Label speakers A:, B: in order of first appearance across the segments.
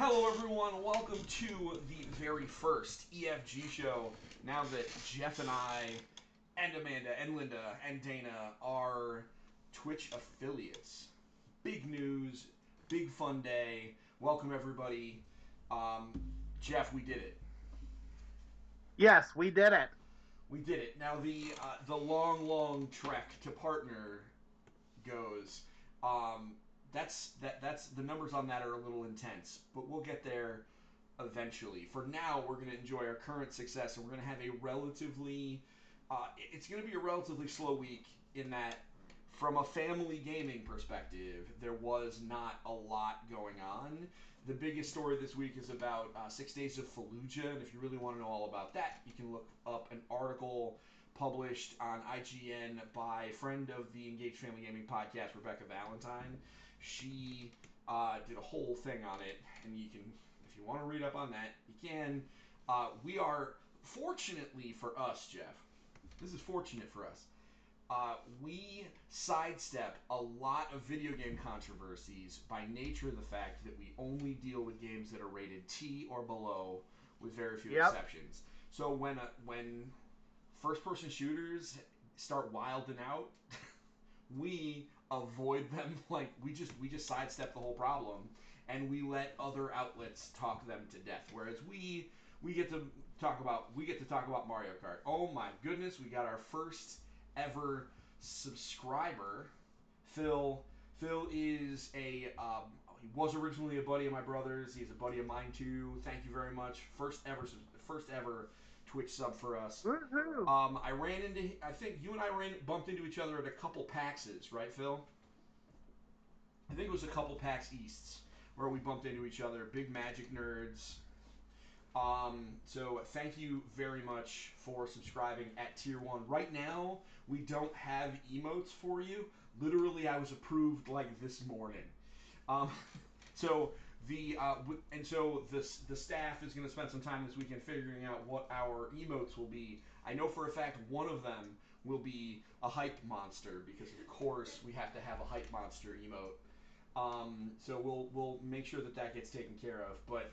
A: Hello, everyone. Welcome to the very first EFG show. Now that Jeff and I, and Amanda, and Linda, and Dana are Twitch affiliates. Big news, big fun day. Welcome, everybody. Jeff, we did it.
B: Yes, we did it.
A: We did it. Now the long trek to partner goes. Um, that's the numbers on that are a little intense, but we'll get there eventually. For now, we're going to enjoy our current success, and we're going to have a relatively. It's going to be a relatively slow week in that, from a family gaming perspective, there was not a lot going on. The biggest story this week is about 6 Days of Fallujah, and if you really want to know all about that, you can look up an article published on IGN by a friend of the Engaged Family Gaming podcast, Rebecca Valentine. She did a whole thing on it, and you can, if you want to read up on that, you can. We are, fortunately for us, Jeff, this is fortunate for us. We sidestep a lot of video game controversies by nature of the fact that we only deal with games that are rated T or below, with very few
B: Yep.
A: exceptions. So when first-person shooters start wilding out, we avoid them. Like we just sidestep the whole problem, and we let other outlets talk them to death. Whereas we get to talk about Mario Kart. Oh my goodness, we got our first ever subscriber. Phil. Phil is he was originally a buddy of my brother's. He's a buddy of mine too. Thank you very much. First ever Twitch sub for us.
B: Woohoo!
A: I think you and I bumped into each other at a couple PAXs, right, Phil? I think it was a couple PAX Easts where we bumped into each other. Big Magic nerds. So thank you very much for subscribing at Tier 1. Right now, we don't have emotes for you. Literally, I was approved like this morning. Um, so the staff is going to spend some time this weekend figuring out what our emotes will be. I know for a fact one of them will be a hype monster because of course we have to have a hype monster emote. So we'll make sure that gets taken care of. But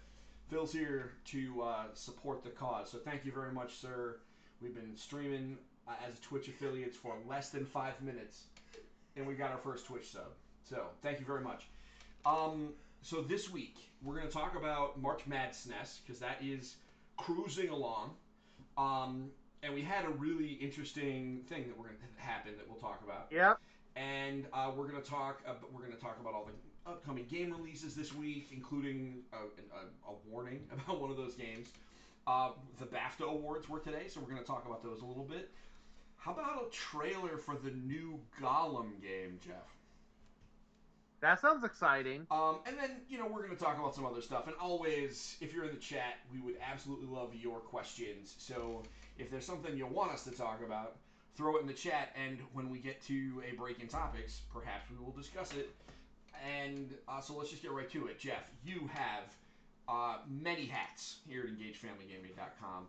A: Phil's here to support the cause. So thank you very much, sir. We've been streaming as Twitch affiliates for less than 5 minutes, and we got our first Twitch sub. So thank you very much. So this week we're going to talk about March Madness because that is cruising along, and we had a really interesting thing that we're going to happen that we'll talk about,
B: Yep.
A: and we're going to talk about all the upcoming game releases this week, including a warning about one of those games. The BAFTA Awards were today, so we're going to talk about those a little bit. How about a trailer for the new Gollum game, Jeff?
B: That sounds exciting.
A: And then, we're going to talk about some other stuff. And always, if you're in the chat, we would absolutely love your questions. So if there's something you want us to talk about, throw it in the chat. And when we get to a break in topics, perhaps we will discuss it. And so let's just get right to it. Jeff, you have many hats here at EngageFamilyGaming.com.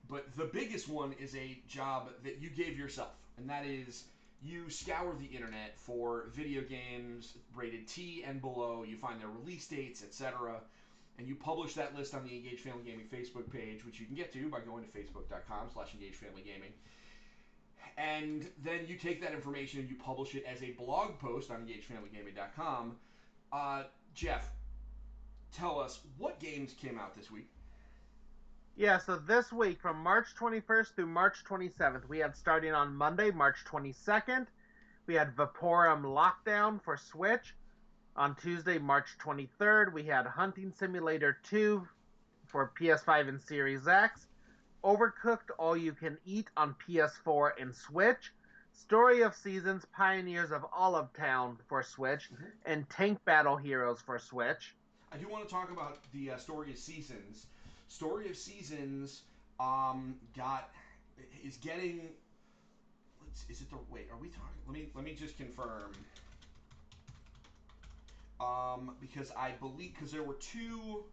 A: But the biggest one is a job that you gave yourself. And that is you scour the internet for video games rated T and below. You find their release dates, etc. And you publish that list on the Engage Family Gaming Facebook page, which you can get to by going to facebook.com/EngageFamilyGaming. And then you take that information and you publish it as a blog post on EngageFamilyGaming.com. Jeff, tell us what games came out this week.
B: Yeah, so this week from March 21st through March 27th, we had starting on Monday, March 22nd, we had Vaporum Lockdown for Switch. On Tuesday, March 23rd, we had Hunting Simulator 2 for PS5 and Series X. Overcooked All You Can Eat on PS4 and Switch. Story of Seasons Pioneers of Olive Town for Switch.
A: Mm-hmm.
B: And Tank Battle Heroes for Switch.
A: I do want to talk about the Story of Seasons. Story of Seasons is getting. Is it the wait? Are we talking? Let me just confirm. Because I believe there were two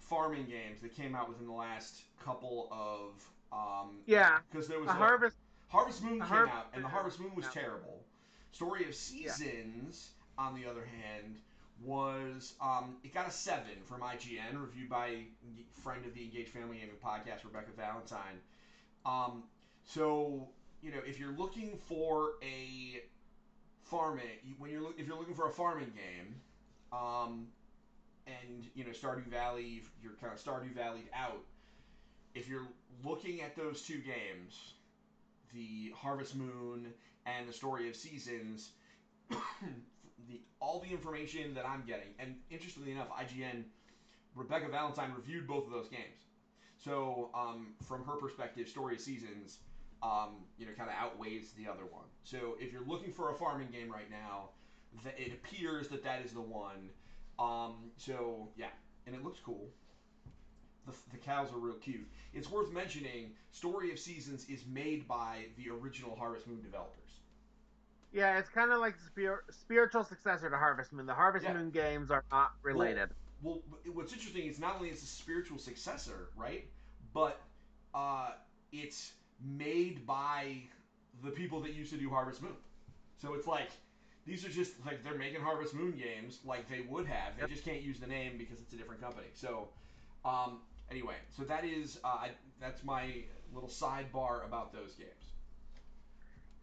A: farming games that came out within the last couple of
B: Yeah,
A: because there was
B: a Harvest.
A: Harvest Moon
B: A
A: came
B: Harvest
A: out, and the Harvest Moon was
B: yeah.
A: terrible. Story of
B: Yeah.
A: Seasons, on the other hand, was it got a 7 from IGN, reviewed by friend of the Engaged Family Gaming podcast, Rebecca Valentine. Um, so if you're looking for a farming, if you're looking for a farming game, um, and Stardew Valley, you're kind of Stardew Valley'd out. If you're looking at those two games, the Harvest Moon and the Story of Seasons, all the information that I'm getting, and interestingly enough, IGN, Rebecca Valentine reviewed both of those games. So from her perspective, Story of Seasons, kind of outweighs the other one. So if you're looking for a farming game right now, it appears that is the one. So yeah, and it looks cool. The cows are real cute. It's worth mentioning, Story of Seasons is made by the original Harvest Moon developers.
B: Yeah, it's kind of like the spiritual successor to Harvest Moon. The Harvest Moon games are not related.
A: Well, what's interesting is not only it's a spiritual successor, right? But it's made by the people that used to do Harvest Moon. So it's like these are just like they're making Harvest Moon games like they would have. They just can't use the name because it's a different company. So anyway, so that's my little sidebar about those games.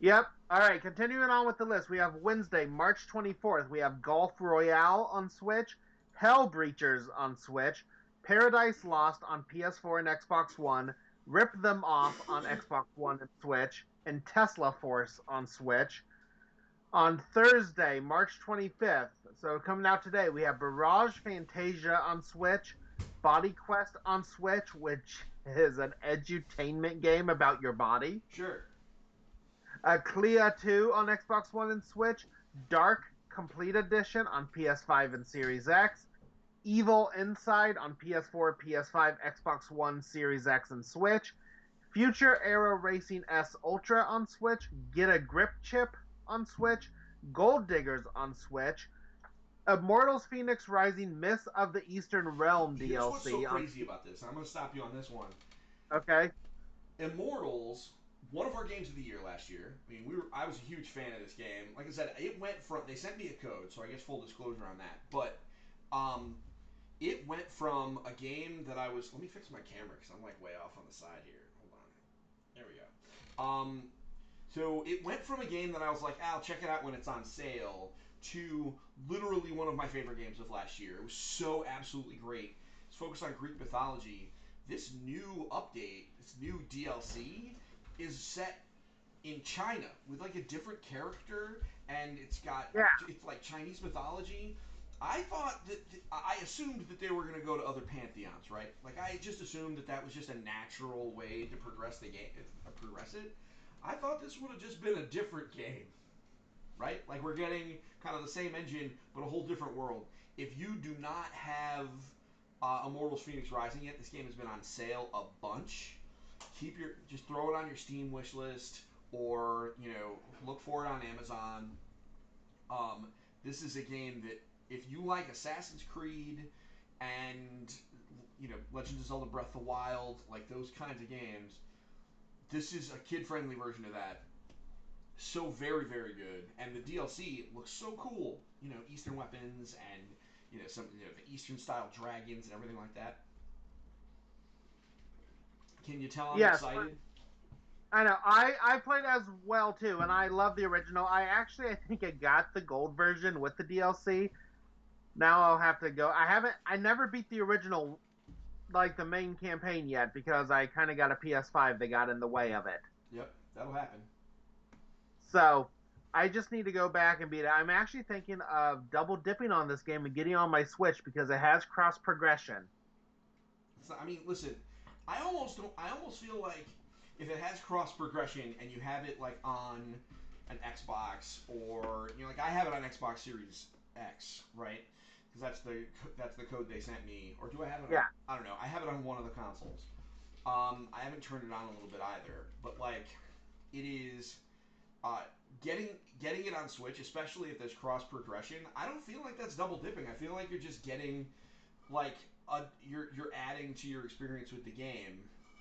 B: Yep. All right, continuing on with the list, we have Wednesday, March 24th. We have Golf Royale on Switch, Hell Breachers on Switch, Paradise Lost on PS4 and Xbox One, Rip Them Off on Xbox One and Switch, and Tesla Force on Switch. On Thursday, March 25th, so coming out today, we have Barrage Fantasia on Switch, Body Quest on Switch, which is an edutainment game about your body.
A: Sure.
B: Clea 2 on Xbox One and Switch, Dark Complete Edition on PS5 and Series X, Evil Inside on PS4, PS5, Xbox One, Series X, and Switch, Future Aero Racing S Ultra on Switch, Get a Grip Chip on Switch, Gold Diggers on Switch, Immortals Phoenix Rising Myths of the Eastern Realm DLC.
A: Here's what's so crazy about this. I'm going to stop you on this one.
B: Okay.
A: Immortals, one of our games of the year last year. I mean, I was a huge fan of this game. Like I said, they sent me a code, so I guess full disclosure on that. But it went from a game that let me fix my camera because I'm like way off on the side here. Hold on. There we go. So it went from a game that I was like, I'll check it out when it's on sale, to literally one of my favorite games of last year. It was so absolutely great. It's focused on Greek mythology. This new update, this new DLC, is set in China with like a different character, and it's like Chinese mythology. I thought I assumed that they were going to go to other pantheons, right? Like I just assumed that was just a natural way to progress the game, progress it. I thought this would have just been a different game, right? Like we're getting kind of the same engine, but a whole different world. If you do not have Immortals Phoenix Rising yet, this game has been on sale a bunch. Just throw it on your Steam wish list, or look for it on Amazon. This is a game that if you like Assassin's Creed and Legend of Zelda Breath of the Wild, like those kinds of games, this is a kid-friendly version of that. So very, very good, and the DLC looks so cool. Eastern weapons and the Eastern style dragons and everything like that. Can you tell I'm excited?
B: I know. I played as well too, and I love the original. I think I got the gold version with the DLC. Now I'll have to go. I never beat the original, like the main campaign yet, because I kind of got a PS5 that got in the way of it.
A: Yep, that'll happen.
B: So I just need to go back and beat it. I'm actually thinking of double dipping on this game and getting on my Switch because it has cross progression.
A: I mean, listen, I almost feel like if it has cross progression and you have it like on an Xbox, or like I have it on Xbox Series X, right? Because that's the code they sent me. Or do I have it on? I don't know. I have it on one of the consoles. I haven't turned it on a little bit either, but like it is getting it on Switch, especially if there's cross progression. I don't feel like that's double dipping. I feel like you're just getting like you're adding to your experience with the game.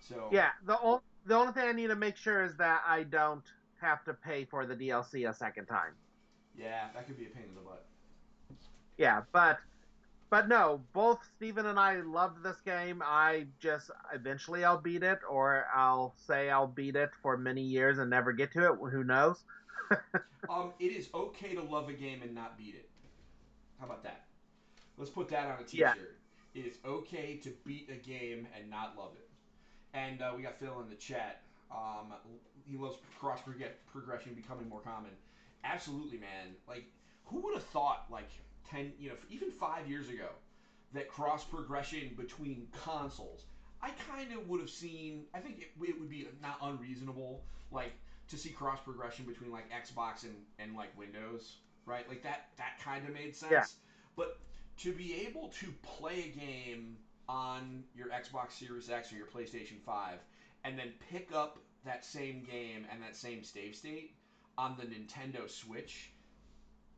A: So
B: yeah, the only thing I need to make sure is that I don't have to pay for the DLC a second time.
A: Yeah, that could be a pain in the butt.
B: Yeah, but no, both Steven and I loved this game. I just eventually I'll beat it, or I'll say I'll beat it for many years and never get to it. Who knows?
A: It is okay to love a game and not beat it. How about that? Let's put that on a
B: Yeah,
A: T-shirt. It is okay to beat a game and not love it. And we got Phil in the chat. He loves cross progression becoming more common. Absolutely, man. Like, who would have thought, like 10, even 5 years ago, that cross progression between consoles? I kind of would have seen. I think it would be not unreasonable, like to see cross progression between like Xbox and like Windows, right? Like that kind of made
B: yeah,
A: sense. But to be able to play a game on your Xbox Series X or your PlayStation 5 and then pick up that same game and that same save state on the Nintendo Switch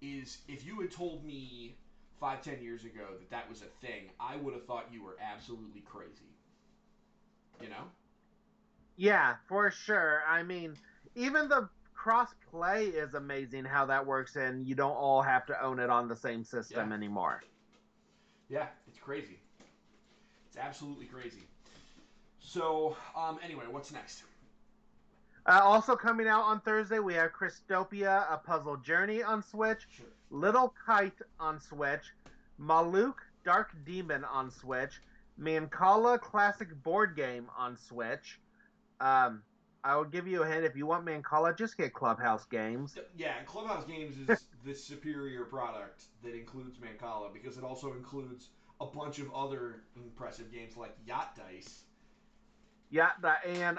A: is, if you had told me 5, 10 years ago that that was a thing, I would have thought you were absolutely crazy. You know?
B: yeah, for sure. I mean, even the cross play is amazing how that works, and you don't all have to own it on the same
A: Yeah.
B: system anymore.
A: Yeah, it's crazy. It's absolutely crazy. So, anyway, what's next?
B: Also coming out on Thursday, we have Christopia: A Puzzle Journey on Switch,
A: Sure.
B: Little Kite on Switch, Maluk: Dark Demon on Switch, Mancala Classic Board Game on Switch. Um, I will give you a hint: if you want Mancala, just get Clubhouse Games.
A: Yeah, Clubhouse Games is the superior product that includes Mancala because it also includes a bunch of other impressive games like Yacht Dice.
B: Yeah, and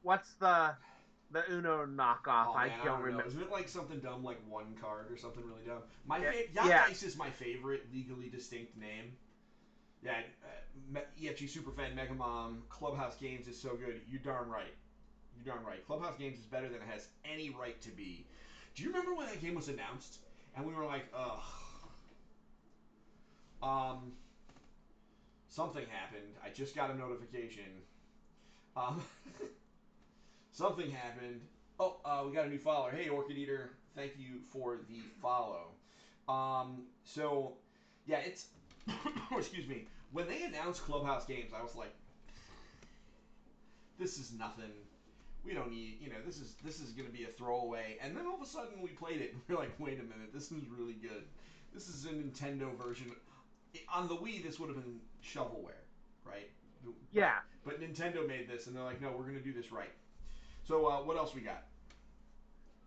B: what's the Uno knockoff?
A: Oh
B: I
A: man, I
B: don't
A: don't know.
B: remember.
A: Isn't it like something dumb like one card or something really dumb?
B: Yeah,
A: Yacht
B: yeah,
A: Dice is my favorite legally distinct name. Yeah, EFG Superfan Mega Mom Clubhouse Games is so good. You're darn right. You're darn right. Clubhouse Games is better than it has any right to be. Do you remember when that game was announced and we were like, ugh, um, something happened. I just got a notification. Um, something happened. Oh, we got a new follower. Hey, Orchid Eater, thank you for the follow. So, yeah, it's. Excuse me. When they announced Clubhouse Games, I was like, this is nothing. We don't need, this is going to be a throwaway. And then all of a sudden we played it and we're like, wait a minute, this is really good. This is a Nintendo version. On the Wii, this would have been shovelware, right? But
B: yeah.
A: but Nintendo made this, and they're like, no, we're gonna do this right. So what else we got?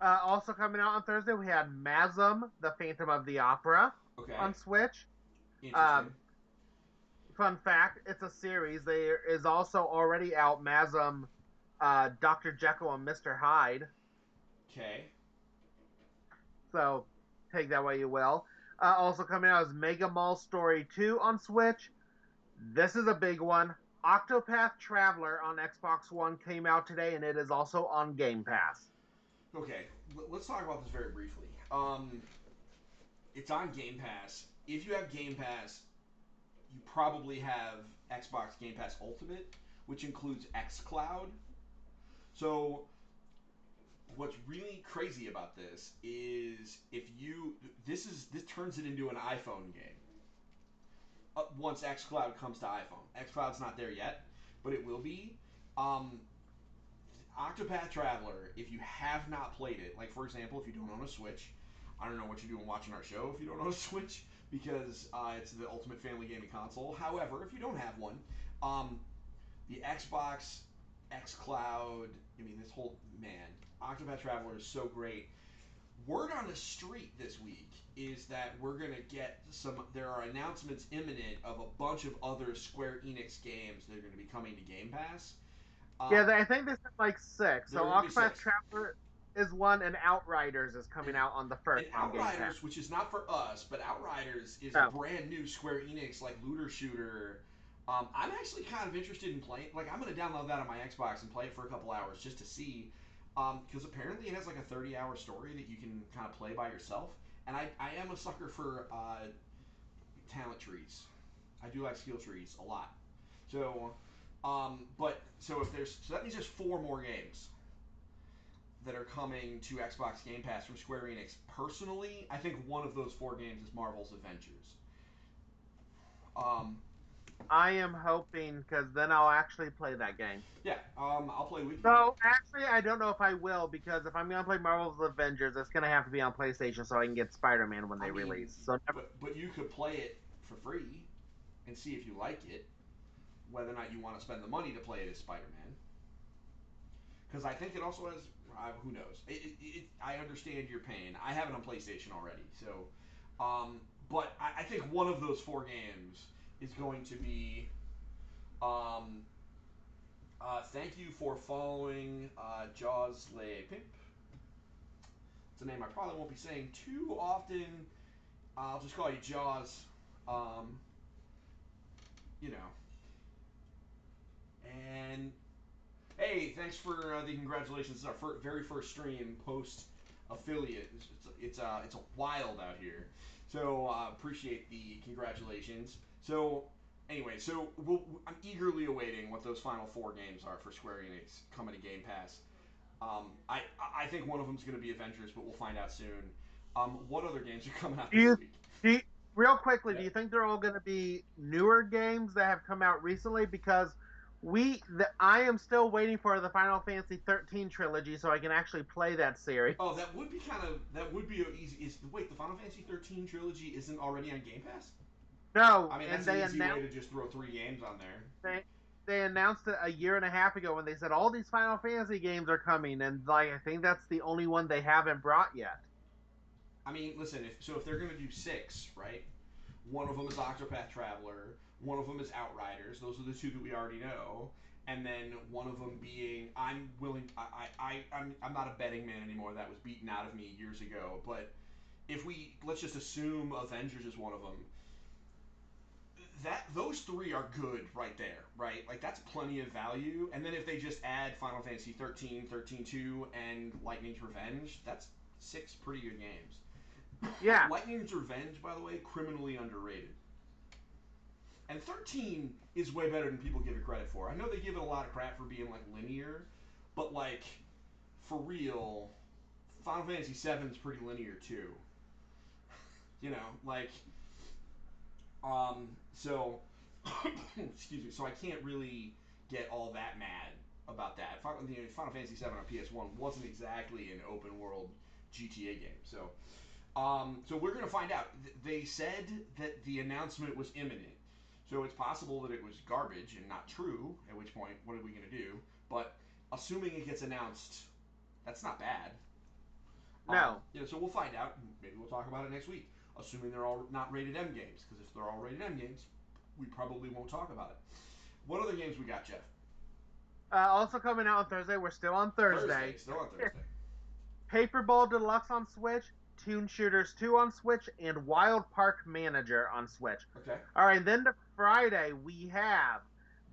B: Also coming out on Thursday, we had Masm: The Phantom of the Opera
A: Okay,
B: on Switch.
A: interesting.
B: Um, Fun fact: it's a series. There is also already out Masm, Dr. Jekyll and Mr. Hyde.
A: Okay,
B: So take that way you will. Also coming out is Mega Mall Story 2 on Switch. This is a big one. Octopath Traveler on Xbox One came out today, and it is also on Game Pass.
A: okay. Let's talk about this very briefly. It's on Game Pass. If you have Game Pass, you probably have Xbox Game Pass Ultimate, which includes XCloud. So what's really crazy about this is if you this turns it into an iPhone game. Once XCloud comes to iPhone. XCloud's not there yet, but it will be. Um, Octopath Traveler, if you have not played it, like for example, if you don't own a Switch, I don't know what you're doing watching our show if you don't own a Switch because it's the ultimate family gaming console. However, if you don't have one, um, the Xbox, XCloud, I mean, this whole man, Octopath Traveler is so great. Word on the street this week is that we're gonna get some. There are announcements imminent of a bunch of other Square Enix games that are going to be coming to Game Pass.
B: Yeah,
A: Um,
B: I think they said like six.
A: there
B: So
A: are going to be
B: Octopath
A: six,
B: Traveler is one, and Outriders is
A: and
B: coming out on the first
A: and
B: on Game Pass.
A: Outriders, which is not for us, but Outriders is a
B: No.
A: brand new Square Enix like looter shooter. I'm actually kind of interested in playing. Like, I'm going to download that on my Xbox and play it for a couple hours just to see, because apparently it has like a 30-hour story that you can kind of play by yourself. And I am a sucker for talent trees. I do like skill trees a lot. So, but so if there's so that means there's four more games. that are coming to Xbox Game Pass from Square Enix. Personally, I think one of those 4 games is Marvel's Avengers. Um,
B: I am hoping because then I'll actually play that game.
A: yeah, I'll play with you.
B: So actually, I don't know if I will because if I'm gonna play Marvel's Avengers, it's gonna have to be on PlayStation so I can get Spider-Man when
A: I
B: they
A: mean,
B: release. So
A: but you could play it for free and see if you like it, whether or not you want to spend the money to play it as Spider-Man. Because I think it also has. Who knows? I understand your pain. I have it on PlayStation already, so. But I think one of those 4 games is going to be. Um, Thank you for following Jaws Le Pimp. It's a name I probably won't be saying too often. I'll just call you Jaws. Um, you know. And hey, thanks for the congratulations. This is our very first stream post affiliate. It's a wild out here. So appreciate the congratulations. So anyway, I'm eagerly awaiting what those final 4 games are for Square Enix coming to Game Pass. I think one of them is going to be Avengers, but we'll find out soon. What other games are coming out
B: do
A: this
B: you,
A: week?
B: do you, real quickly,
A: Yeah.
B: do you think they're all gonna be newer games that have come out recently? Because I am still waiting for the Final Fantasy 13 trilogy so I can actually play that series.
A: Oh, that would be easy. Wait, the Final Fantasy 13 trilogy isn't already on Game Pass?
B: No,
A: I mean,
B: and
A: that's an easy way to just throw 3 games on there.
B: they announced it a year and a half ago when they said all these Final Fantasy games are coming, and like I think that's the only one they haven't brought yet.
A: I mean, listen, if they're gonna do 6, right? One of them is Octopath Traveler. One of them is Outriders. Those are the 2 that we already know. And then one of them being, I'm willing. I'm not a betting man anymore. That was beaten out of me years ago. But if let's just assume Avengers is one of them. Those 3 are good right there, right? Like that's plenty of value. And then if they just add Final Fantasy 13, 13-2, and Lightning's Revenge, that's 6 pretty good games.
B: Yeah,
A: Lightning's Revenge, by the way, criminally underrated. And 13 is way better than people give it credit for. I know they give it a lot of crap for being like linear, but like for real, Final Fantasy 7 is pretty linear too. You know, like so excuse me. So I can't really get all that mad about that. Final Fantasy 7 on PS1 wasn't exactly an open world GTA game. So we're gonna find out. They said that the announcement was imminent, so it's possible that it was garbage and not true. At which point, what are we gonna do? But assuming it gets announced, that's not bad.
B: no.
A: So we'll find out. Maybe we'll talk about it next week. Assuming they're all not rated M games, because if they're all rated M games, we probably won't talk about it. What other games we got, Jeff?
B: Also coming out on Thursday. We're still on Thursday.
A: Still on Thursday.
B: Paper Ball Deluxe on Switch, Toon Shooters 2 on Switch, and Wild Park Manager on Switch.
A: Okay.
B: All right, then to Friday, we have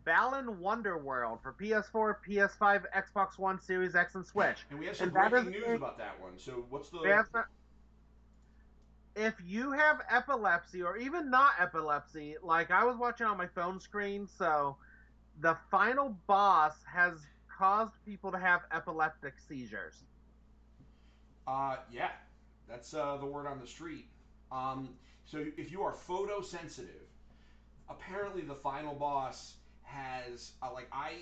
B: Balan Wonderworld for PS4, PS5, Xbox One, Series X, and Switch.
A: And we have some breaking news about that one. So what's the...
B: If you have epilepsy, or even not epilepsy, like I was watching on my phone screen, so the final boss has caused people to have epileptic seizures.
A: Yeah, that's the word on the street. So if you are photosensitive, apparently the final boss has I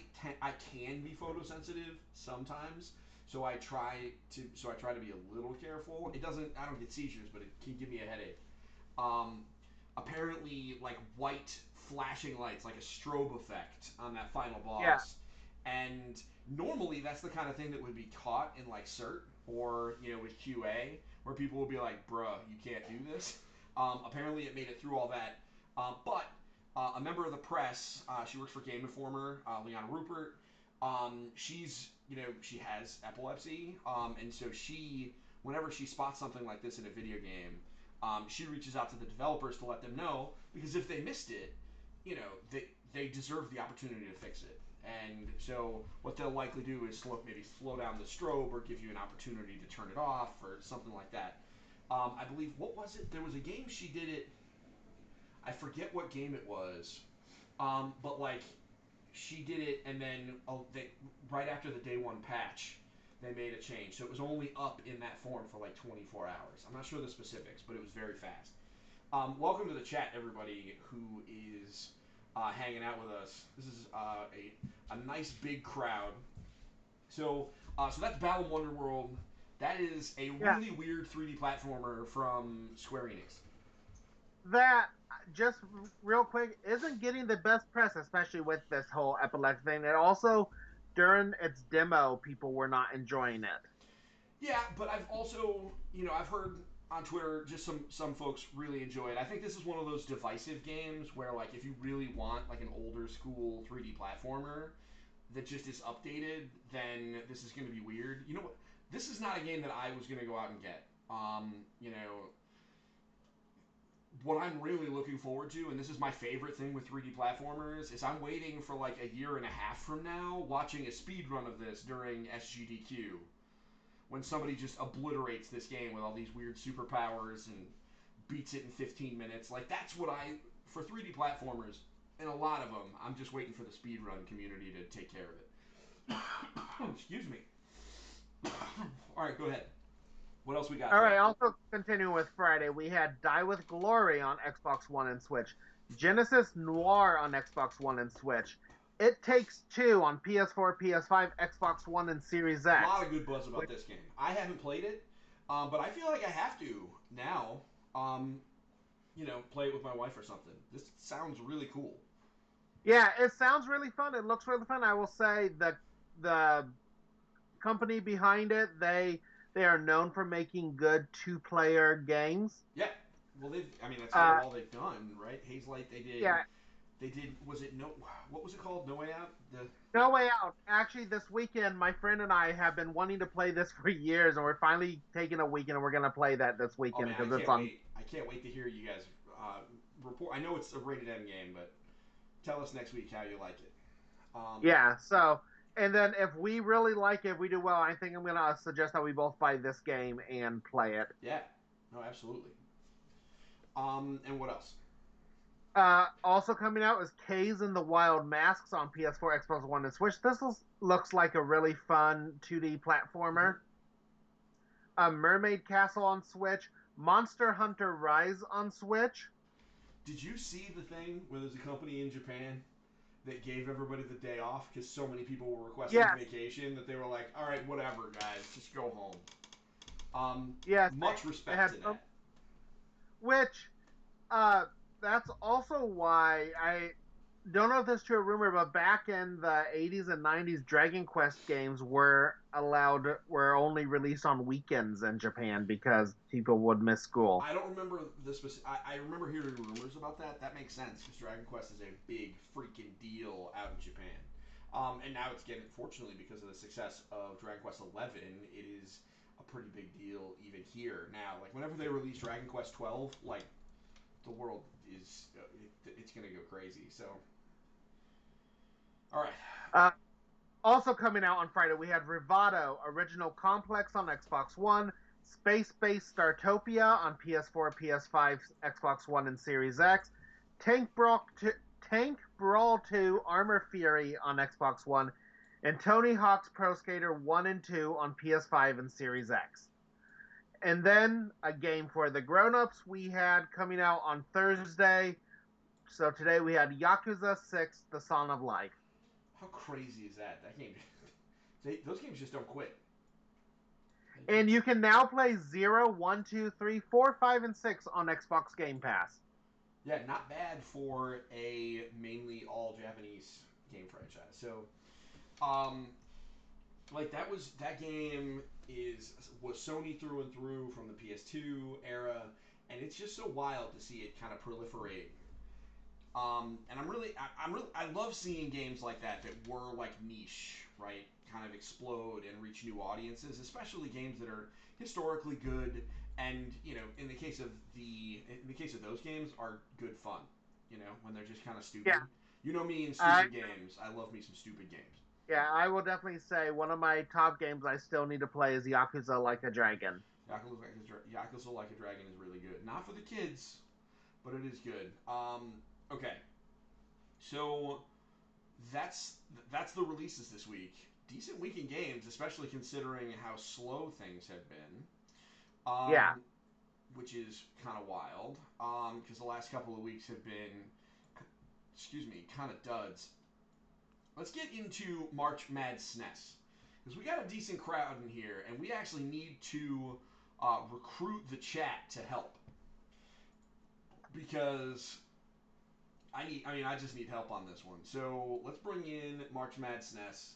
A: can be photosensitive sometimes, so I try to be a little careful. I don't get seizures, but it can give me a headache. Um, Apparently like white flashing lights, like a strobe effect on that final boss, and normally that's the kind of thing that would be taught in like CERT or with QA, where people will be like, "Bruh, you can't do this." Apparently, it made it through all that, but a member of the press, she works for Game Informer, Leona Rupert. She has epilepsy, and so whenever she spots something like this in a video game, she reaches out to the developers to let them know, because if they missed it, they deserve the opportunity to fix it. And so what they'll likely do is maybe slow down the strobe or give you an opportunity to turn it off or something like that. I believe, what was it? There was a game she did it. I forget what game it was, but like she did it, and then right after the day 1 patch, they made a change. So it was only up in that form for like 24 hours. I'm not sure the specifics, but it was very fast. Welcome to the chat, everybody who is hanging out with us. This is a nice big crowd. So that's Balan Wonderworld. That is a
B: Yeah.
A: really weird 3D platformer from Square Enix.
B: That, just real quick, isn't getting the best press, especially with this whole epileptic thing. And also, during its demo, people were not enjoying it.
A: Yeah, but I've also, I've heard on Twitter just some folks really enjoy it. I think this is one of those divisive games where, like, if you really want like an older school 3D platformer that just is updated, then this is going to be weird. You know what? This is not a game that I was going to go out and get. What I'm really looking forward to, and this is my favorite thing with 3D platformers, is I'm waiting for like a year and a half from now, watching a speed run of this during SGDQ, when somebody just obliterates this game with all these weird superpowers and beats it in 15 minutes. Like, that's what for 3D platformers, and a lot of them, I'm just waiting for the speedrun community to take care of it. Excuse me. All right, go ahead. What else we got?
B: All right, also continuing with Friday, we had Die with Glory on Xbox One and Switch, Genesis Noir on Xbox One and Switch, It Takes Two on PS4, PS5, Xbox One, and Series X.
A: A lot of good buzz about this game. I haven't played it, but I feel like I have to now. Play it with my wife or something. This sounds really cool.
B: Yeah, it sounds really fun. It looks really fun. I will say the company behind it, they are known for making good 2-player games.
A: Yeah. Well, that's all they've done, right? Hazelight, they did.
B: Yeah.
A: They did. What was it called? No Way Out.
B: No Way Out. Actually, this weekend, my friend and I have been wanting to play this for years, and we're finally taking a weekend, and we're gonna play that this weekend
A: because
B: it's on.
A: I can't wait to hear you guys report. I know it's a rated M game, but tell us next week how you like it.
B: Yeah. So, and then if we really like it, if we do well, I think I'm gonna suggest that we both buy this game and play it.
A: Yeah. No, absolutely. And what else?
B: Also coming out is K's and the Wild Masks on PS4, Xbox One, and Switch. This looks like a really fun 2D platformer. Mermaid Castle on Switch, Monster Hunter Rise on Switch.
A: Did you see the thing where there's a company in Japan that gave everybody the day off because so many people were requesting vacation that they were like, all right, whatever, guys, just go home. Much respect to that.
B: Which, that's also why I don't know if this is true or rumor, but back in the 80s and 90s, Dragon Quest games were only released on weekends in Japan because people would miss school.
A: I don't remember the specific. I remember hearing rumors about that. That makes sense because Dragon Quest is a big freaking deal out in Japan. And now it's getting, fortunately, because of the success of Dragon Quest XI, it is a pretty big deal even here. Now, like, whenever they release Dragon Quest 12, like, the world is, it's going to go crazy. So, all right.
B: Also coming out on Friday, we had Rivado Original Complex on Xbox One, Space-Based Startopia on PS4, PS5, Xbox One, and Series X, Tank Brawl 2 Armor Fury on Xbox One, and Tony Hawk's Pro Skater 1 and 2 on PS5 and Series X. And then a game for the grown-ups we had coming out on Thursday. So today we had Yakuza 6, The Song of Life.
A: How crazy is that? That game, those games just don't quit.
B: And you can now play 0, 1, 2, 3, 4, 5, and 6 on Xbox Game Pass.
A: Yeah, not bad for a mainly all Japanese game franchise. So, that game was Sony through and through from the PS2 era, and it's just so wild to see it kind of proliferate. And I love seeing games like that were like niche, right? Kind of explode and reach new audiences, especially games that are historically good and, in the case of those games, are good fun. When they're just kind of stupid.
B: Yeah.
A: You know me and stupid games. I love me some stupid games.
B: Yeah, I will definitely say one of my top games I still need to play is Yakuza Like a Dragon.
A: Yakuza Like a Dragon is really good. Not for the kids, but it is good. Okay. So that's the releases this week. decent week in games, especially considering how slow things have been.
B: Yeah.
A: Which is kind of wild. Because the last couple of weeks have been, excuse me, kind of duds. Let's get into March Mad SNES. Because we got a decent crowd in here, and we actually need to recruit the chat to help. Because I just need help on this one. So let's bring in March Mad SNES.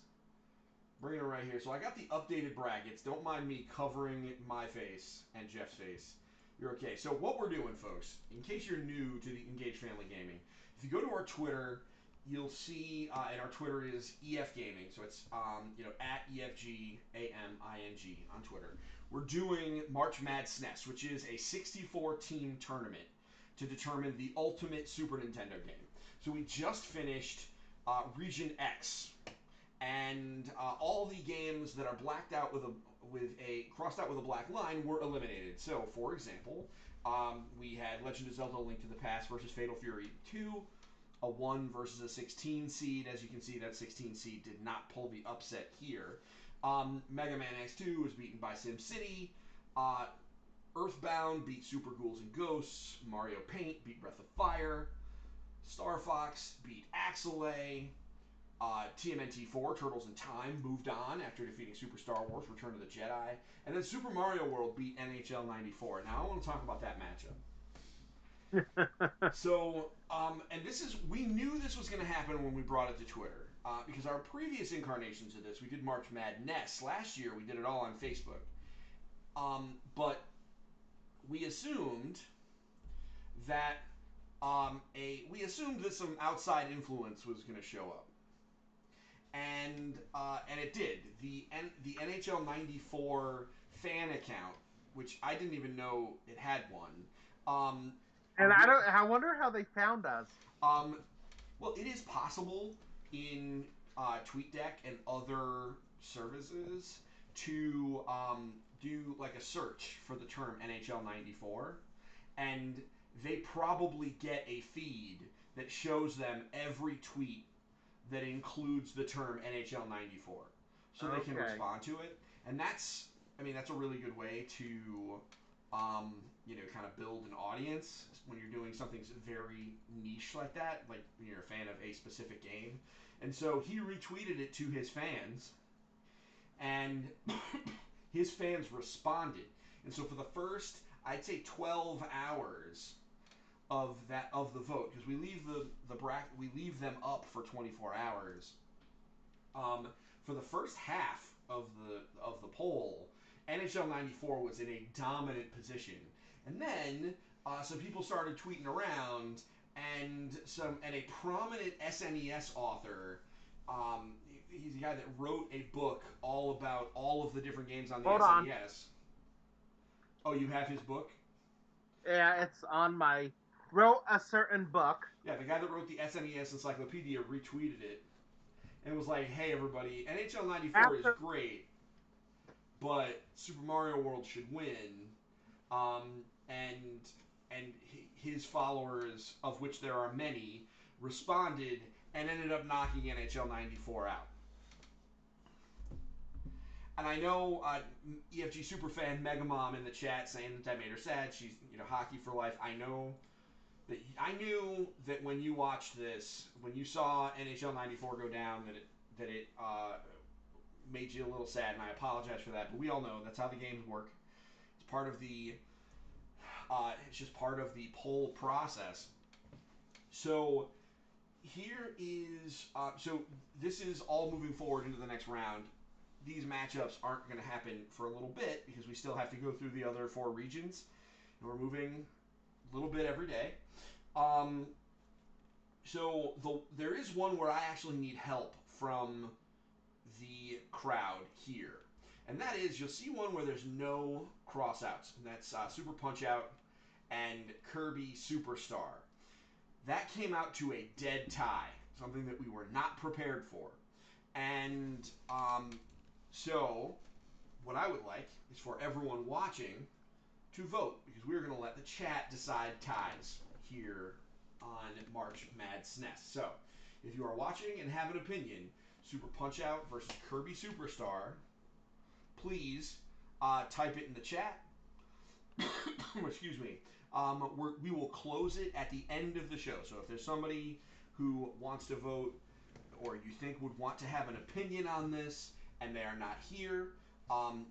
A: Bring it right here. So I got the updated brackets. Don't mind me covering my face and Jeff's face. You're okay. So what we're doing, folks, in case you're new to the Engaged Family Gaming, if you go to our Twitter, you'll see, and our Twitter is EF Gaming, so it's at EFGAMING on Twitter. We're doing March Mad SNES, which is a 64-team tournament to determine the ultimate Super Nintendo game. So we just finished Region X, and all the games that are blacked out with a crossed out with a black line were eliminated. So, for example, we had Legend of Zelda: Link to the Past versus Fatal Fury 2, a 1 versus a 16 seed. As you can see, that 16 seed did not pull the upset here. Mega Man X2 was beaten by SimCity. Earthbound beat Super Ghouls and Ghosts. Mario Paint beat Breath of Fire. Star Fox beat Axelay. TMNT4, Turtles in Time, moved on after defeating Super Star Wars, Return of the Jedi. And then Super Mario World beat NHL 94. Now I want to talk about that matchup. So, and we knew this was going to happen when we brought it to Twitter. Because our previous incarnations of this, we did March Madness. Last year, we did it all on Facebook. But we assumed that some outside influence was going to show up. And it did. The NHL 94 fan account, which I didn't even know it had one.
B: And I wonder how they found us.
A: Well, it is possible in TweetDeck and other services to do like a search for the term NHL 94, and they probably get a feed that shows them every tweet that includes the term NHL 94, so they can respond to it. And that's a really good way to kind of build an audience when you're doing something very niche like that, like when you're a fan of a specific game. And so he retweeted it to his fans, and his fans responded. And so for the first, I'd say 12 hours of the vote, because we leave them up for 24 hours. For the first half of the poll, NHL 94 was in a dominant position, and then some people started tweeting around, and a prominent SNES author. He's a guy that wrote a book all about all of the different games on the SNES. Oh, you have his book?
B: Yeah, it's on my... Wrote a certain book.
A: Yeah, the guy that wrote the SNES Encyclopedia retweeted it and was like, hey, everybody, NHL 94 is great, but Super Mario World should win. And his followers, of which there are many, responded and ended up knocking NHL 94 out. And I know EFG superfan Megamom in the chat saying that made her sad. She's hockey for life. I knew that when you watched this, when you saw NHL 94 go down, that it made you a little sad, and I apologize for that. But we all know that's how the games work. It's part of the it's just part of the poll process. So here is so this is all moving forward into the next round. These matchups aren't going to happen for a little bit because we still have to go through the other 4 regions, and we're moving a little bit every day. So there is one where I actually need help from the crowd here, and that is, you'll see one where there's no crossouts, and that's Super Punch-Out and Kirby Superstar. That came out to a dead tie, something that we were not prepared for. And so what I would like is for everyone watching to vote, because we're going to let the chat decide ties here on March Mad SNES. So if you are watching and have an opinion, Super Punch-Out versus Kirby Superstar, please type it in the chat. Excuse me. We will close it at the end of the show. So if there's somebody who wants to vote or you think would want to have an opinion on this and they are not here,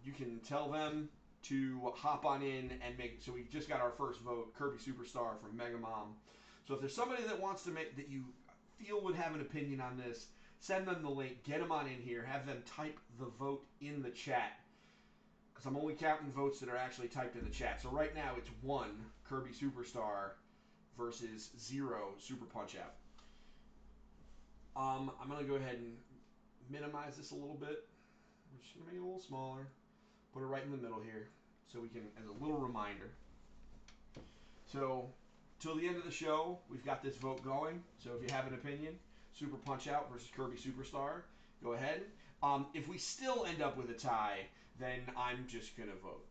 A: you can tell them to hop on in and make. So we just got our first vote, Kirby Superstar from Mega Mom. So if there's somebody that wants to make that you feel would have an opinion on this, send them the link, get them on in here, have them type the vote in the chat. Because I'm only counting votes that are actually typed in the chat. So right now it's 1 Kirby Superstar versus 0 Super Punch-Out. I'm going to go ahead and minimize this a little bit. We're just going to make it a little smaller. Put it right in the middle here so we can, as a little reminder. So, till the end of the show, we've got this vote going. So if you have an opinion, Super Punch-Out versus Kirby Superstar, go ahead. If we still end up with a tie, then I'm just going to vote.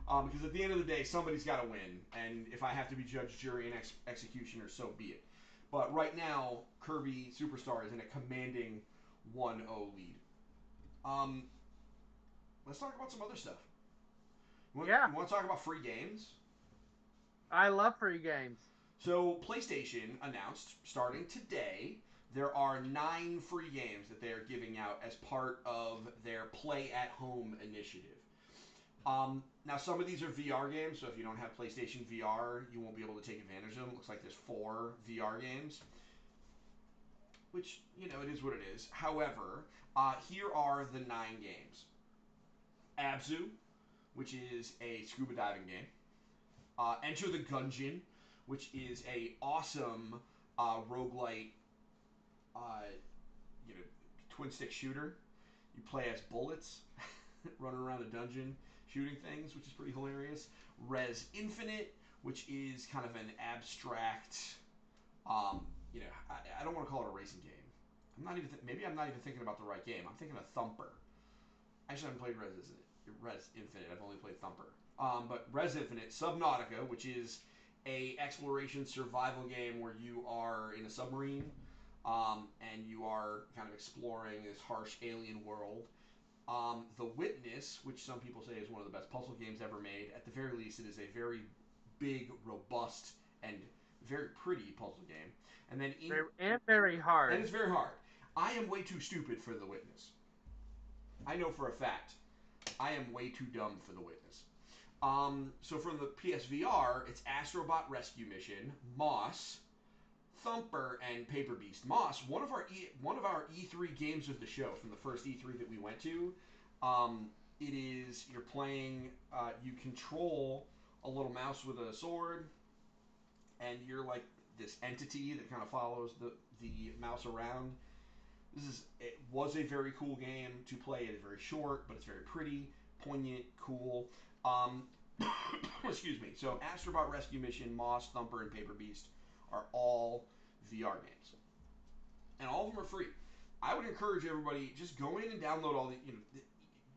A: Because at the end of the day, somebody's got to win. And if I have to be judge, jury, and executioner, so be it. But right now, Kirby Superstar is in a commanding 1-0 lead. Let's talk about some other stuff. You want to talk about free games?
B: I love free games.
A: So PlayStation announced, starting today, there are 9 free games that they are giving out as part of their Play at Home initiative. Now, some of these are VR games, so if you don't have PlayStation VR, you won't be able to take advantage of them. It looks like there's 4 VR games, which, you know, it is what it is. However, here are the 9 games. Abzu, which is a scuba diving game. Enter the Gungeon, which is a awesome roguelite, twin stick shooter. You play as bullets, running around a dungeon, shooting things, which is pretty hilarious. Res Infinite, which is kind of an abstract, I don't want to call it a racing game. Maybe I'm not even thinking about the right game. I'm thinking of Thumper. Actually, I haven't played Res Infinite. I've only played Thumper. But Res Infinite, Subnautica, which is a exploration survival game where you are in a submarine and you are kind of exploring this harsh alien world. The Witness, which some people say is one of the best puzzle games ever made. At the very least, it is a very big, robust, and very pretty puzzle game. And then
B: very hard.
A: And it's very hard. I am way too stupid for The Witness. I know for a fact. I am way too dumb for The Witness. So from the PSVR, it's Astrobot Rescue Mission, Moss, Thumper, and Paper Beast. Moss, one of our E3 games of the show from the first E3 that we went to. It is, you're playing, you control a little mouse with a sword, and you're like this entity that kind of follows the mouse around. It was a very cool game to play. It is very short, but it's very pretty, poignant, cool. Excuse me. So Astrobot Rescue Mission, Moss, Thumper, and Paper Beast are all VR games. And all of them are free. I would encourage everybody, just go in and download all the,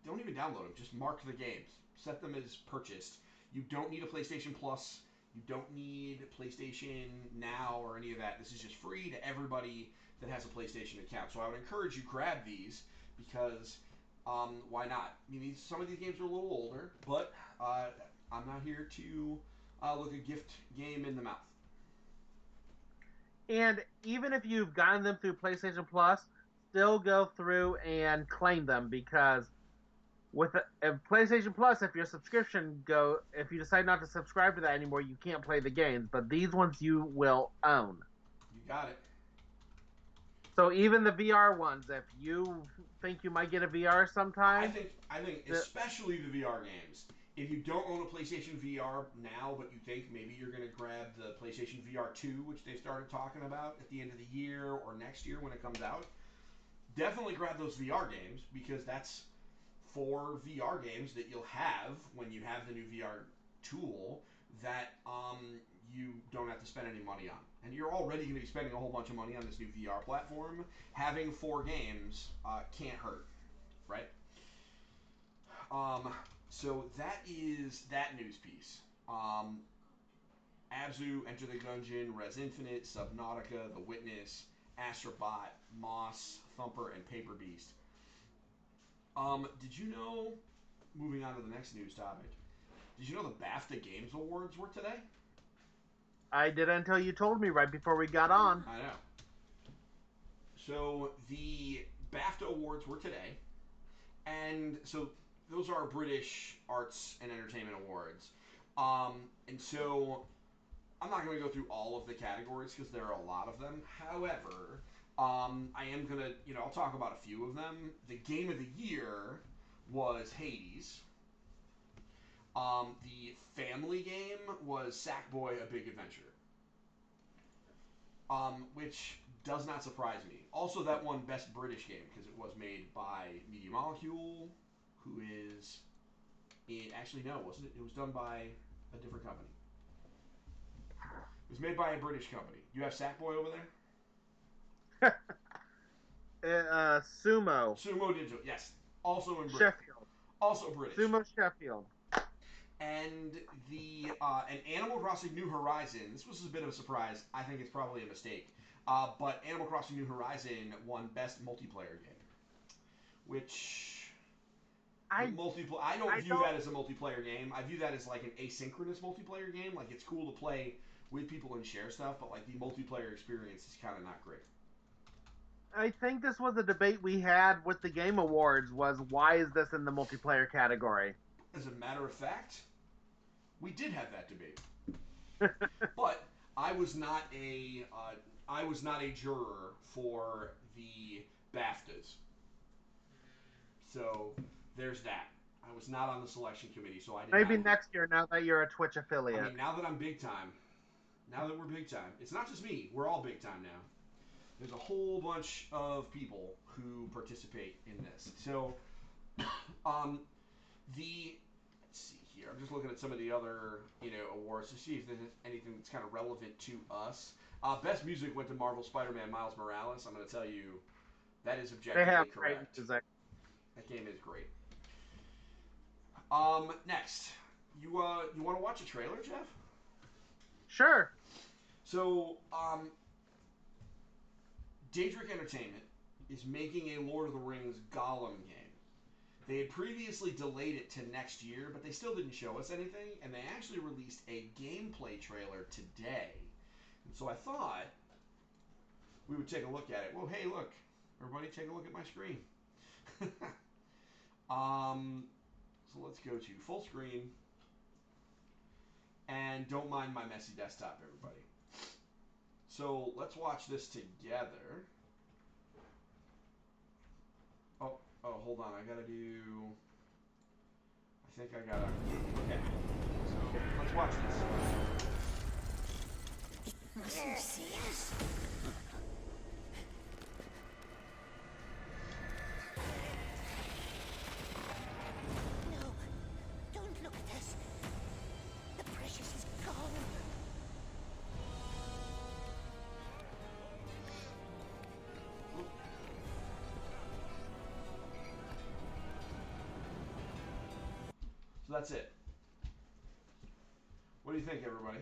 A: don't even download them, just mark the games. Set them as purchased. You don't need a PlayStation Plus. You don't need PlayStation Now or any of that. This is just free to everybody that has a PlayStation account. So I would encourage you, grab these, because why not? I mean, some of these games are a little older, but I'm not here to look a gift game in the mouth.
B: And even if you've gotten them through PlayStation Plus, still go through and claim them, because with PlayStation Plus, if your subscription if you decide not to subscribe to that anymore, you can't play the games. But these ones you will own.
A: You got it.
B: So even the VR ones, if you think you might get a VR sometime,
A: I think especially the VR games. If you don't own a PlayStation VR now, but you think maybe you're going to grab the PlayStation VR 2, which they've started talking about at the end of the year or next year when it comes out, definitely grab those VR games, because that's 4 VR games that you'll have when you have the new VR tool that you don't have to spend any money on. And you're already going to be spending a whole bunch of money on this new VR platform. Having 4 games can't hurt, right? So that is that news piece. Abzu, Enter the Gungeon, Res Infinite, Subnautica, The Witness, Astrobot, Moss, Thumper, and Paper Beast. Did you know, moving on to the next news topic, did you know the BAFTA Games Awards were today?
B: I did until you told me right before we got on.
A: I know. So the BAFTA Awards were today, and so those are British Arts and Entertainment Awards. And so I'm not going to go through all of the categories because there are a lot of them. However, I am going to, I'll talk about a few of them. The Game of the Year was Hades. The family game was Sackboy: A Big Adventure. Which does not surprise me. Also, that won Best British Game because it was made by Media Molecule, who is... Actually, no, wasn't it? It was done by a different company. It was made by a British company. You have Sackboy over there?
B: Sumo.
A: Sumo Digital, yes. Also in Britain.
B: Sheffield.
A: Also British.
B: Sumo Sheffield.
A: And Animal Crossing New Horizon. This was a bit of a surprise. I think it's probably a mistake. But Animal Crossing New Horizon won Best Multiplayer Game, which I don't view that as a multiplayer game. I view that as like an asynchronous multiplayer game. Like, it's cool to play with people and share stuff, but like the multiplayer experience is kind of not great.
B: I think this was a debate we had with the Game Awards. Was why is this in the multiplayer category?
A: As a matter of fact, we did have that debate, but I was not a juror for the BAFTAs, so there's that. I was not on the selection committee, so I did
B: Maybe
A: not...
B: next year, now that you're a Twitch affiliate.
A: I mean, now that I'm big time, now that we're big time, it's not just me. We're all big time now. There's a whole bunch of people who participate in this. So, let's see here. I'm just looking at some of the other, awards to see if there's anything that's kind of relevant to us. Best music went to Marvel Spider-Man Miles Morales. I'm going to tell you, that is objectively correct. That game is great. Next, you want to watch a trailer, Jeff?
B: Sure.
A: So, Daedric Entertainment is making a Lord of the Rings Gollum game. They had previously delayed it to next year, but they still didn't show us anything, and they actually released a gameplay trailer today. And so I thought we would take a look at it. Well, hey, look. Everybody take a look at my screen. So let's go to full screen. And don't mind my messy desktop, everybody. So let's watch this together. Oh, hold on. I gotta do... I think I gotta... Okay. So let's watch this.
C: Must you see us? No, don't look at us. The precious is gone.
A: So that's it. What do you think, everybody?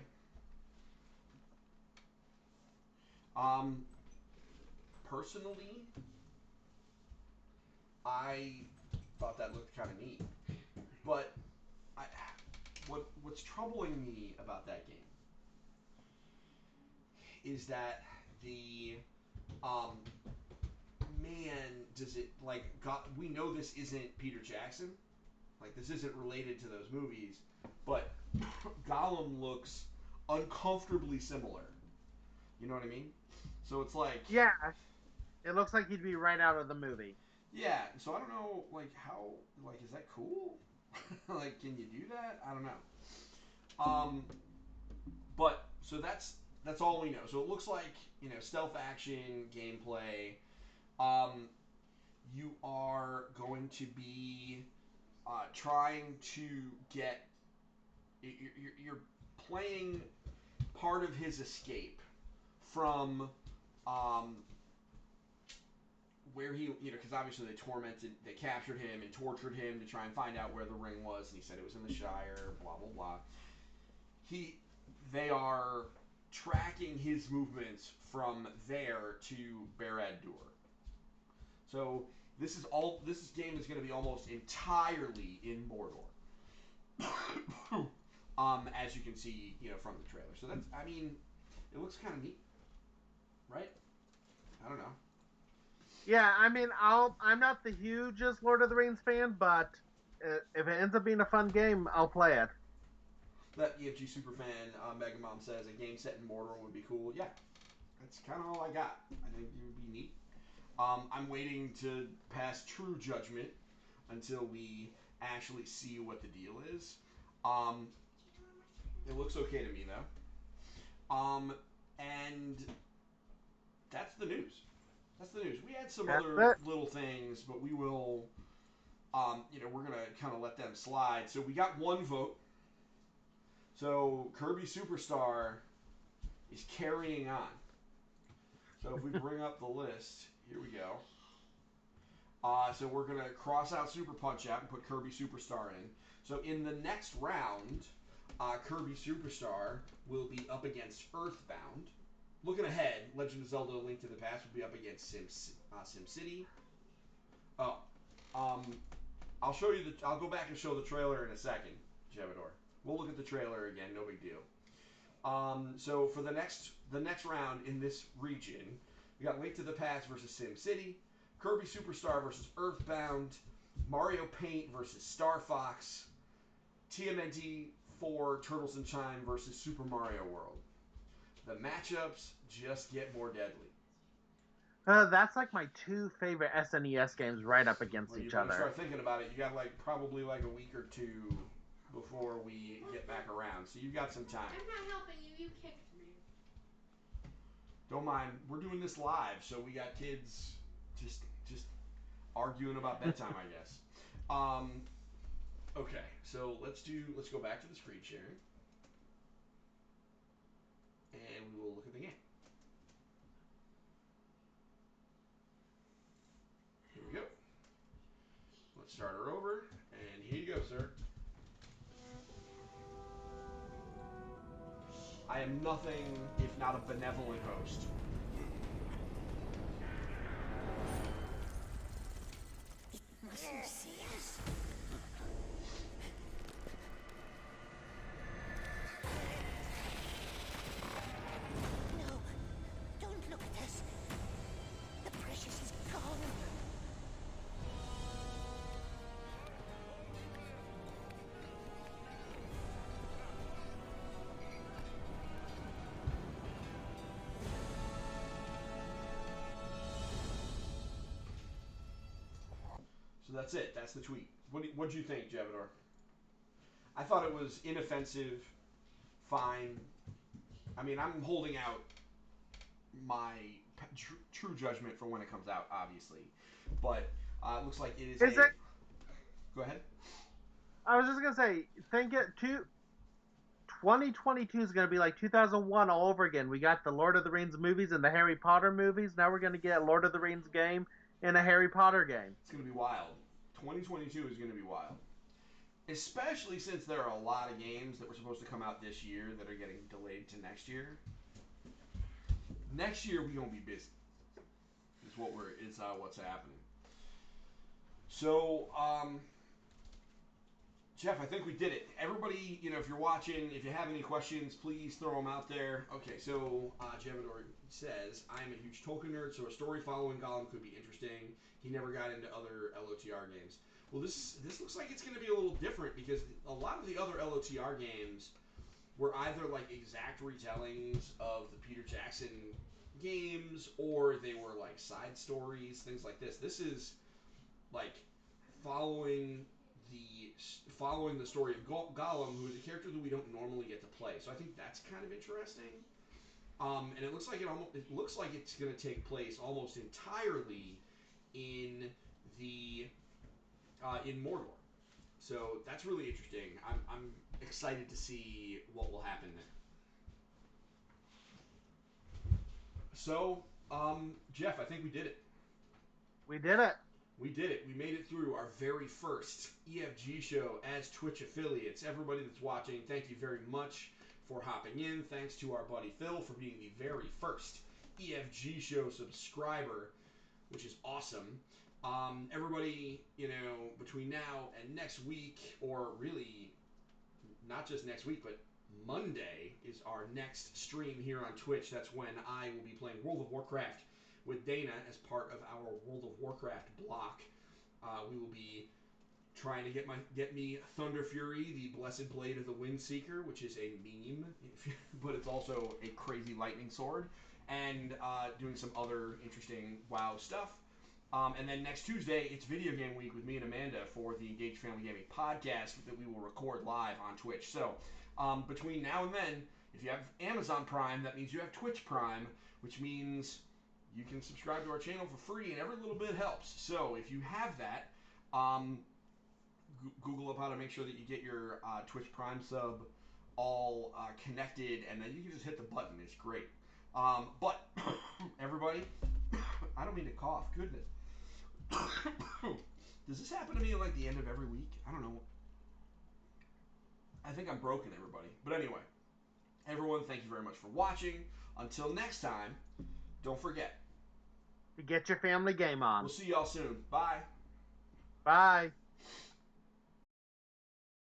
A: Personally, I thought that looked kind of neat. But what's troubling me about that game is that does it, like, we know this isn't Peter Jackson. Like, this isn't related to those movies, but Gollum looks uncomfortably similar. You know what I mean? So it's like...
B: Yeah. It looks like he'd be right out of the movie.
A: Yeah, so I don't know, like, how... Like, is that cool? Like, can you do that? I don't know. But, so that's all we know. So it looks like, stealth action, gameplay. You are going to be trying to get... You're playing part of his escape from where he, because obviously they captured him and tortured him to try and find out where the ring was, and he said it was in the Shire, blah, blah, blah. They are tracking his movements from there to Barad-dûr. So this game is going to be almost entirely in Mordor. As you can see, from the trailer. So that's, I mean, it looks kind of neat, right? I don't know.
B: Yeah, I mean, I'm not the hugest Lord of the Rings fan, but if it ends up being a fun game, I'll play it.
A: That EFG Superfan Megamom says a game set in Mordor would be cool. Yeah, that's kind of all I got. I think it would be neat. I'm waiting to pass true judgment until we actually see what the deal is. It looks okay to me though. And that's the news. That's the news. We had some other little things, but we will, we're gonna kind of let them slide. So we got one vote. So Kirby Superstar is carrying on. So if we bring up the list, here we go. So we're going to cross out Super Punch-Out and put Kirby Superstar in. So in the next round, Kirby Superstar will be up against Earthbound. Looking ahead, Legend of Zelda: A Link to the Past will be up against SimCity. Oh, I'll show you I'll go back and show the trailer in a second, Jevador. We'll look at the trailer again, no big deal. So for the next round in this region, we got Link to the Past versus SimCity, Kirby Superstar versus Earthbound, Mario Paint versus Star Fox, TMNT 4 Turtles in Time versus Super Mario World. The matchups just get more deadly.
B: That's like my two favorite SNES games right up against each other.
A: When you start thinking about it, you got probably a week or two before we get back around. So you've got some time.
D: I'm not helping you. You kicked me.
A: Don't mind. We're doing this live, so we got kids just arguing about bedtime, I guess. Okay, so let's go back to the screen sharing. And we will look at the game. Here we go. Let's start her over, and here you go, sir. I am nothing if not a benevolent host.
C: Must you see us? No, don't look at us. The precious is gone.
A: So that's it. That's the tweet. What'd you think, Jevador? I thought it was inoffensive, fine. I mean, I'm holding out my true judgment for when it comes out, obviously. But it looks like it is. Go ahead.
B: I was just gonna say, 2022 is gonna be like 2001 all over again. We got the Lord of the Rings movies and the Harry Potter movies. Now we're gonna get a Lord of the Rings game and a Harry Potter game.
A: It's gonna be wild. 2022 is gonna be wild. Especially since there are a lot of games that were supposed to come out this year that are getting delayed to next year. Next year we're gonna be busy. Is what's happening. So, Jeff, I think we did it. Everybody, if you're watching, if you have any questions, please throw them out there. Okay, so Jevador says, I am a huge Tolkien nerd, so a story following Gollum could be interesting. He never got into other LOTR games. Well, this looks like it's going to be a little different because a lot of the other LOTR games were either exact retellings of the Peter Jackson games or they were side stories, things like this. This is following the story of Gollum, who is a character that we don't normally get to play. So I think that's kind of interesting. And it looks like it's going to take place almost entirely in Mordor. So that's really interesting. I'm excited to see what will happen there. So, Jeff, I think we did it.
B: We did it.
A: We did it. We made it through our very first EFG show as Twitch affiliates. Everybody that's watching, thank you very much for hopping in. Thanks to our buddy Phil for being the very first EFG Show subscriber, which is awesome. Everybody, between now and next week, or really not just next week, but Monday is our next stream here on Twitch. That's when I will be playing World of Warcraft with Dana as part of our World of Warcraft block. We will be trying to get me Thunder Fury, the Blessed Blade of the Windseeker, which is a meme, but it's also a crazy lightning sword, and doing some other interesting WoW stuff. And then next Tuesday, it's Video Game Week with me and Amanda for the Engaged Family Gaming podcast that we will record live on Twitch. So between now and then, if you have Amazon Prime, that means you have Twitch Prime, which means you can subscribe to our channel for free, and every little bit helps. So if you have that, Google up how to make sure that you get your Twitch Prime sub all connected, and then you can just hit the button. It's great. But everybody, I don't mean to cough. Goodness. Does this happen to me at like the end of every week? I don't know. I think I'm broken, everybody. But anyway, everyone, thank you very much for watching. Until next time, don't forget
B: to get your family game on.
A: We'll see y'all soon. Bye.
B: Bye.